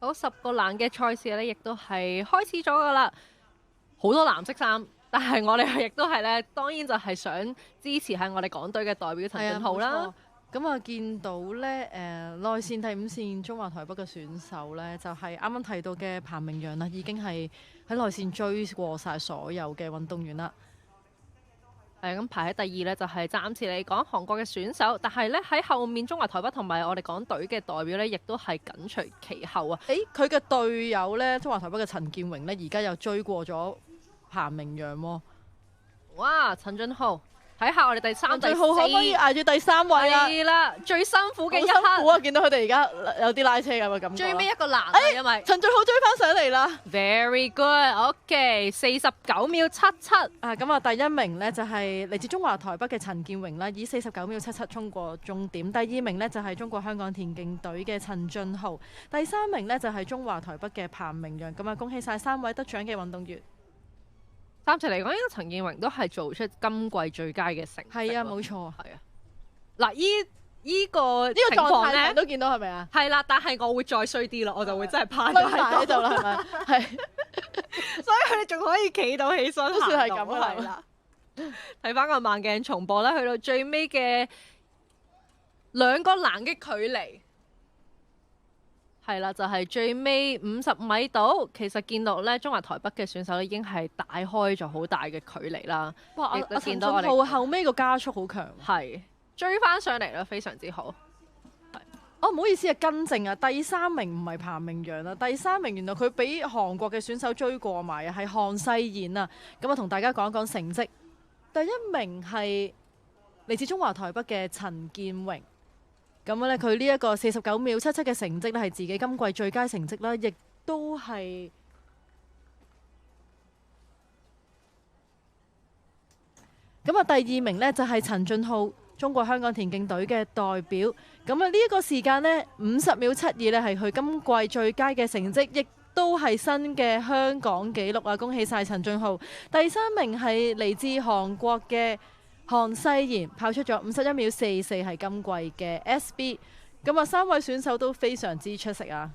好，10個欄嘅賽事咧，亦都係開始咗噶啦，好多藍色衫。但係我哋亦都係咧，當然就係想支持下我哋港隊嘅代表陳俊浩啦。咁啊，見到咧內線第5線中華台北嘅選手咧，就係啱啱提到嘅彭明陽啦，已經係喺內線追過晒所有嘅運動員啦。係咁排喺第2咧，就係暫時嚟講韓國嘅選手，但係咧喺後面中華台北同埋我哋港隊嘅代表咧，亦都係緊隨其後啊！佢嘅隊友咧，中華台北嘅陳建榮咧，而家又追過咗彭明陽喎。哇！陳俊浩，睇下我哋第3、第4，可唔可以捱住第3位啊？係啦，最辛苦嘅一刻。好辛苦啊！見到佢哋而家有啲拉車咁嘅感覺。最尾一個欄啊，因為陳俊浩追翻上嚟啦。Very good，OK， 49秒77。咁啊，第1名呢就係嚟自中華台北嘅陳建榮啦，以49秒77衝過終點。第2名呢就係中國香港田徑隊嘅陳俊浩。第3名呢就係中華台北嘅彭明陽。咁啊，恭喜晒3位得獎嘅運動員。暫時嚟講，應該陳建榮都係做出今季最佳嘅成績。係啊，冇錯。係啊。嗱，依個情狀況咧，態都見到係咪啊？係啦，但係我會再衰啲咯，我就會真係趴咗喺度啦，係咪？係。所以佢哋仲可以企到起身，都算係咁啦。係啦。睇翻個慢鏡重播啦，去到最尾嘅2個欄嘅距離。係啦，就係最尾50米度，其實見到咧中華台北嘅選手咧已經係大開咗好大嘅距離啦。哇！亦都見到我哋後尾個加速好強，係追翻上嚟啦，非常之好。唔好意思啊，更正啊，第3名唔係彭明陽啊，第3名原來佢俾韓國嘅選手追過埋啊，係韓世賢啊。咁啊，同大家講一講成績。第1名係嚟自中華台北嘅陳建榮。咁咧，佢呢一個49秒77嘅成績咧，係自己今季最佳成績啦，亦都係咁啊。第2名呢，就係陳俊浩，中國香港田徑隊嘅代表。咁啊，呢一個時間呢，50秒72呢，係佢今季最佳嘅成績，亦都係新嘅香港紀錄啊！恭喜晒陳俊浩。第3名係嚟自韓國嘅韓世賢，跑出咗51秒44，係今季嘅 SB。咁啊，3位選手都非常之出色啊！